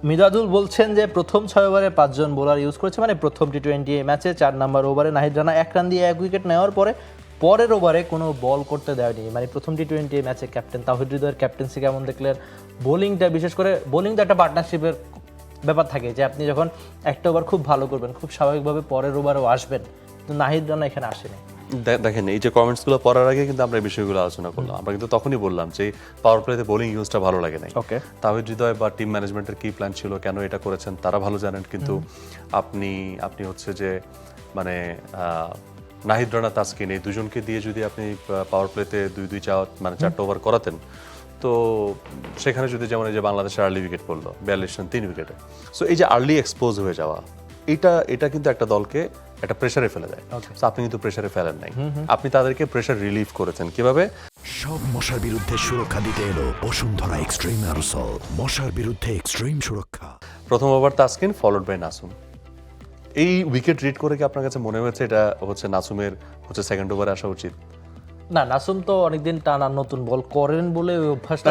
মিরাদুল বলছেন যে প্রথম 6 ওভারে 5 জন বোলার ইউজ করেছে, মানে প্রথম টি-20 ম্যাচে 4 নাম্বার ওভারে নাহিদ রানা 1 রান দিয়ে 1 উইকেট নেওয়ার পরে পরের ওভারে কোনো বল করতে দেয়নি। মানে প্রথম টি-20 ম্যাচে ক্যাপ্টেন তাওহিদ হৃদয়ের ক্যাপ্টেন্সি কেমন দেখলেন? বোলিংটা, বিশেষ করে বোলিংটা একটা পার্টনারশিপের ব্যাপার থাকে যে আপনি যখন একটা ওভার খুব ভালো করবেন খুব স্বাভাবিকভাবে পরের ওভারও আসবেন, কিন্তু নাহিদ রানা এখানে আসেনি। দেখেন এই যে কমেন্টসগুলো পড়ার আগে কিন্তু আমরা এই বিষয়গুলো আলোচনা করলাম। আমরা কিন্তু তখনই বললাম যে পাওয়ার প্লেতে বোলিং ইউজটা ভালো লাগে নাই। ওকে, তাওহিদ হৃদয় বা টিম ম্যানেজমেন্টের কি প্ল্যান ছিল, কেন এটা করেছেন তারা ভালো জানেন। কিন্তু আপনি হচ্ছে যে মানে নাহিদ রানা, তাসকিন এই দুজনকে দিয়ে যদি আপনি পাওয়ার প্লেতে 4টা ওভার করাতেন, তো সেখানে যদি যেমন এই যে বাংলাদেশের আর্লি উইকেট পড়লো 42 রান 3 উইকেটে। সো এই যে আর্লি এক্সপোজ হয়ে যাওয়া, এটা কিন্তু একটা দলকে একটা প্রেসারে ফেলে দেয়। আপনি কিন্তু প্রেসারে ফেলেন নাই, আপনি তাদেরকে প্রেসার রিলিফ করেছেন। কিভাবে? সব মশার বিরুদ্ধে সুরক্ষা দিতে এলো বসুন্ধরা এক্সট্রিম অ্যারোসল, মশার বিরুদ্ধে এক্সট্রিম সুরক্ষা। প্রথম over Taskin, followed by Nasum. এই উইকেট রিড করে কি আপনার কাছে মনে হয়েছে এটা হচ্ছে নাসুমের হচ্ছে সেকেন্ড ওভারে আসা উচিত? না, নাসুম তো অনেকদিন টানা নতুন বল করেন বলে ওই অভ্যাসটা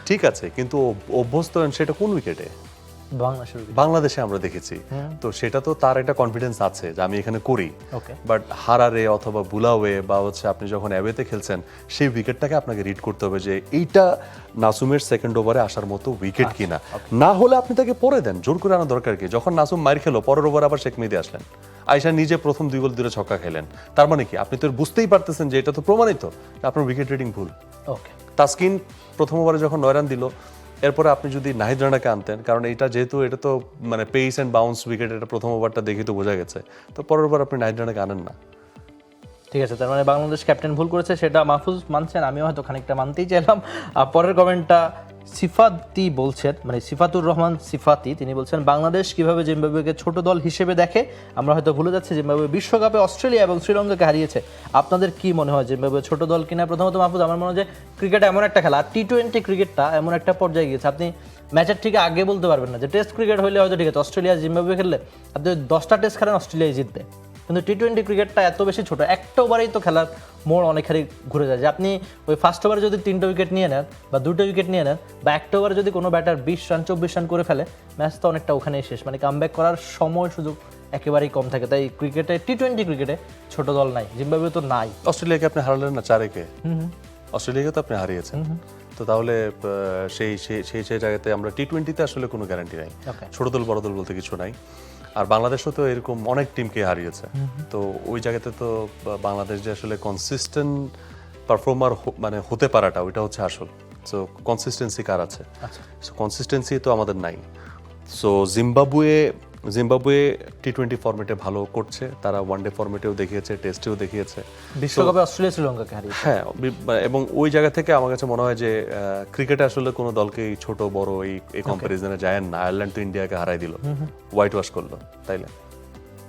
ঠিক আছে, কিন্তু অভ্যস্ত সেটা কোন উইকেটে? বাংলাদেশে আমরা দেখেছি, তো সেটা তো তার একটা কনফিডেন্স আছে যে আমি এখানে করি। বাট হারারে অথবা বুলাওয়ে বা হচ্ছে আপনি যখন অ্যাওয়েতে খেলছেন, সেই উইকেটটাকে আপনাকে রিড করতে হবে যে এইটা নাসুমের সেকেন্ড ওভারে আসার মতো উইকেট কিনা। না হলে আপনি তাকে পরে দেন, জোর করে আনার দরকার কি? যখন নাসুম মার খেলো, পরের ওভার আবার শেখ মেহেদী আসলেন, আয়শা নিজে প্রথম 2 বল 2 ছক্কা খেলেন। তার মানে কি? আপনি তো বুঝতেই পারতেছেন যে এটা তো প্রমাণিত আপনার উইকেট রিডিং ভুল। তাসকিন প্রথম ওভারে যখন 9 রান দিল, এরপরে আপনি যদি নাহিদ রানাকে আনতেন, কারণ এটা তো মানে পেস অ্যান্ড বাউন্স উইকেট, এটা প্রথম ওভারটা দেখে তো বোঝা গেছে, তো পরের ওভার আপনি নাহিদ রানাকে আনেন না। ঠিক আছে, তার মানে বাংলাদেশ ক্যাপ্টেন ভুল করেছে, সেটা মাহফুজ মানছেন, আমিও হয়তো খানিকটা মানতেই চাইলাম। পরের কমেন্টটা সিফাতি বলছেন, মানে সিফাতুর রহমান সিফাতি, তিনি বলছেন বাংলাদেশ কিভাবে জিম্বাবুয়েকে ছোট দল হিসেবে দেখে, আমরা হয়তো ভুলে যাচ্ছি জিম্বাবুয়ে বিশ্বকাপে অস্ট্রেলিয়া এবং শ্রীলঙ্কাকে হারিয়েছে। আপনাদের কি মনে হয় জিম্বাবুয়ে ছোট দল কিনা? প্রথমত মাহফুজ, আমার মনে হয় যে ক্রিকেট এমন একটা খেলা, টি-20 ক্রিকেটটা এমন একটা পর্যায়ে গিয়েছে, আপনি ম্যাচের ঠিক আগে বলতে পারবেন না। যে টেস্ট ক্রিকেট হলে হয়তো ঠিক আছে, অস্ট্রেলিয়া জিম্বাবুয়ে খেললে আপনি 10টা টেস্ট খেলেন অস্ট্রেলিয়ায় জিতবে, কিন্তু টি-20 ক্রিকেটটা এত বেশি ছোট, একটা ওভারেই তো খেলার মোড় অনেকখানি ঘুরে যায়। যে আপনি ওই ফার্স্ট ওভারে যদি 3টা উইকেট নিয়ে নেন বা 2টা উইকেট নিয়ে নেন, বা একটা ওভারে যদি কোনো ব্যাটার 20 রান 24 রান করে ফেলে, ম্যাচ তো অনেকটা ওখানেই শেষ। মানে কামব্যাক করার সময় সুযোগ একেবারেই কম থাকে। তাই ক্রিকেটে, টি-20 ক্রিকেটে ছোট দল নাই, জিম্বাবুয়ে তো নাই। অস্ট্রেলিয়াকে আপনি হারালেন না 4-1, অস্ট্রেলিয়াকে তো আপনি হারিয়েছেন। তো তাহলে সেই জায়গাতে আমরা টি-20তে আসলে কোনো গ্যারান্টি নাই, ছোট দল বড় দল বলতে কিছু নাই। আর বাংলাদেশও তো এরকম অনেক টিমকে হারিয়েছে, তো ওই জায়গাতে তো বাংলাদেশ যে আসলে কনসিস্টেন্ট পারফর্মার মানে হতে পারাটা, ওইটা হচ্ছে আসল। সো কনসিস্টেন্সি কার আছে? সো কনসিস্টেন্সি তো আমাদের নাই। সো জিম্বাবুয়ে টি-20 ফরম্যাটে ভালো করছে, তারা ওয়ানডে ফরম্যাটেও দেখিয়েছে, টেস্টেও দেখিয়েছে, বিশ্বকাপে অস্ট্রেলিয়া শ্রীলঙ্কাকে হারিয়েছে। হ্যাঁ, এবং ওই জায়গা থেকে আমার কাছে মনে হয় যে ক্রিকেটে আসলে কোনো দলকে ছোট বড় এই কম্পারিজনে যায় না। আয়ারল্যান্ড তো ইন্ডিয়াকে হারাই দিল, হোয়াইট ওয়াশ করলো, তাইলে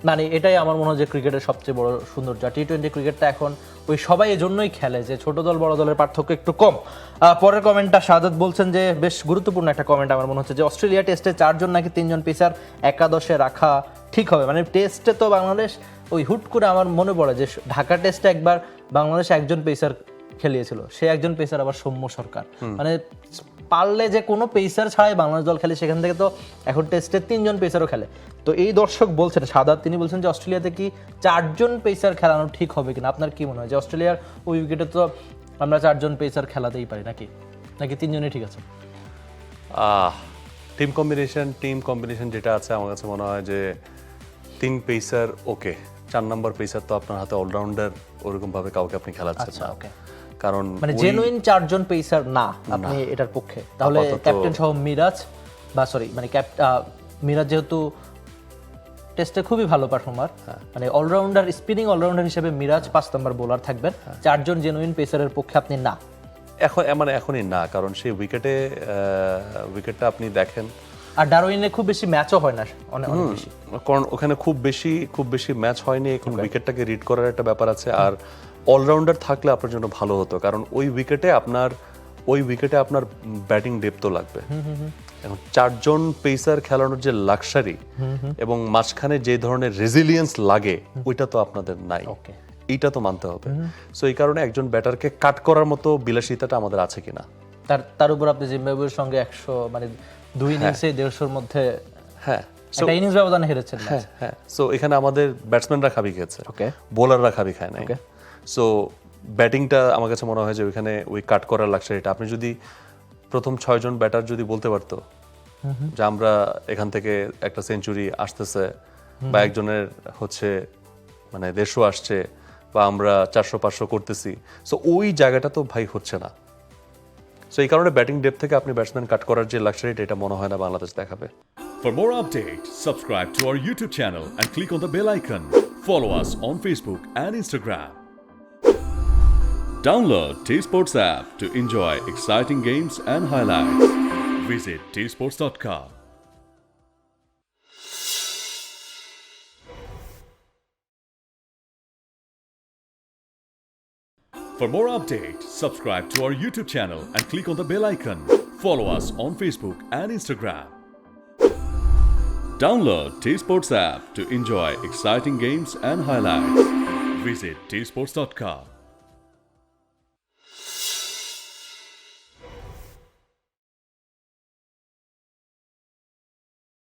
মানে এটাই আমার মনে হয় যে ক্রিকেটের সবচেয়ে বড় সৌন্দর্য। টি-20 ক্রিকেটটা এখন ওই সবাই এজন্যই খেলে যে ছোট দল বড় দলের পার্থক্য একটু কম। পরের কমেন্টটা শাহাদাত বলছেন যে বেশ গুরুত্বপূর্ণ একটা কমেন্ট আমার মনে হচ্ছে, যে অস্ট্রেলিয়া টেস্টে 4 জন নাকি 3 জন পেসার একাদশে রাখা ঠিক হবে। মানে টেস্টে তো বাংলাদেশ ওই হুট করে, আমার মনে পড়ে যে ঢাকা টেস্টে একবার বাংলাদেশ একজন পেসার খেলিয়েছিল, সে একজন পেসার আবার সৌম্য সরকার। মানে পারলে যে কোনো পেসার ছাড়াই বাংলাদেশ দল খেলে, সেখান থেকে তো এখন টেস্টে 3 জন পেসারও খেলে। তো এই দর্শক বলছেন সাদাত, তিনি বলছেন যে অস্ট্রেলিয়াতে কি 4 জন পেসার খেলানো ঠিক হবে কিনা? আপনার কি মনে হয় যে অস্ট্রেলিয়ার ওই উইকেটে তো আমরা 4 জন পেসার খেলাতেই পারি, নাকি 3 জনই ঠিক আছে? টিম কম্বিনেশন যেটা আছে, আমার কাছে মনে হয় যে 3 পেসার ওকে। 4 নম্বর পেসার তো আপনার হাতে অলরাউন্ডার ওরকম ভাবে কাউকে আপনি খেলাচ্ছেন না, কারণ মানে জেনুইন 4 জন পেসার না আপনি এটার পক্ষে। তাহলে ক্যাপ্টেন সহ মিরাজ মিরাজ যেহেতু টেস্টে খুবই ভালো পারফর্মার, মানে অলরাউন্ডার, স্পিনিং অলরাউন্ডার হিসেবে মিরাজ 5 নম্বর বোলার থাকবেন, 4 জন জেনুইন পেসারের পক্ষে আপনি না এখনই না, কারণ সেই উইকেটটা আপনি দেখেন। আর ডারউইনে খুব বেশি ম্যাচও হয় না, অনেক বেশি, কারণ ওখানে খুব বেশি ম্যাচ হয়নি, এখন উইকেটটাকে রিড করার একটা ব্যাপার আছে। আর অলরাউন্ডার থাকলে আপনার জন্য ভালো হতো, কারণ ওই উইকেটে আপনার ব্যাটিং ডেপথও লাগবে। এখন 4 জন পেসার খেলানোর যে লাক্সারি এবং মাঝখানে যে ধরনের রেজিলিয়েন্স লাগে, ওইটা তো আপনাদের নাই, এইটা তো মানতে হবে। সো এই কারণে একজন ব্যাটারকে কাট করার মতো বিলাসিতাটা আমাদের আছে কিনা, তার উপর আপনি জিম্বাবুয়ের সঙ্গে 100 মানে 2 ইনিংসে 150-র মধ্যে হ্যাঁ একটা ইনিংস ব্যবধানে হেরেছেন হ্যাঁ হ্যাঁ সো এখানে আমাদের ব্যাটসম্যানরা খাবি খেয়েছে ওকে বোলাররা খাবি খায় নাই সো ব্যাটিংটা আমার কাছে মনে হয় যে ওইখানে ওই কাট করার লাক্সারিটা আপনি যদি প্রথম 6 জন ব্যাটার যদি বলতে পারতো যে আমরা এখান থেকে একটা সেঞ্চুরি আসতেছে বা একজনের হচ্ছে মানে 150 আসছে বা আমরা 400-500 করতেছি সো ওই জায়গাটা তো ভাই হচ্ছে না সো এই কারণে ব্যাটিং ডেপথ থেকে আপনি ব্যাটসম্যান কাট করার যে লাক্সারিটা এটা মনে হয় না বাংলাদেশ দেখাবে For more updates, subscribe to our YouTube channel and click on the bell icon. Follow us on Facebook and Instagram. Download T-Sports app to enjoy exciting games and highlights. Visit tsports.com. For more updates, subscribe to our YouTube channel and click on the bell icon. Follow us on Facebook and Instagram. Download T-Sports app to enjoy exciting games and highlights. Visit tsports.com.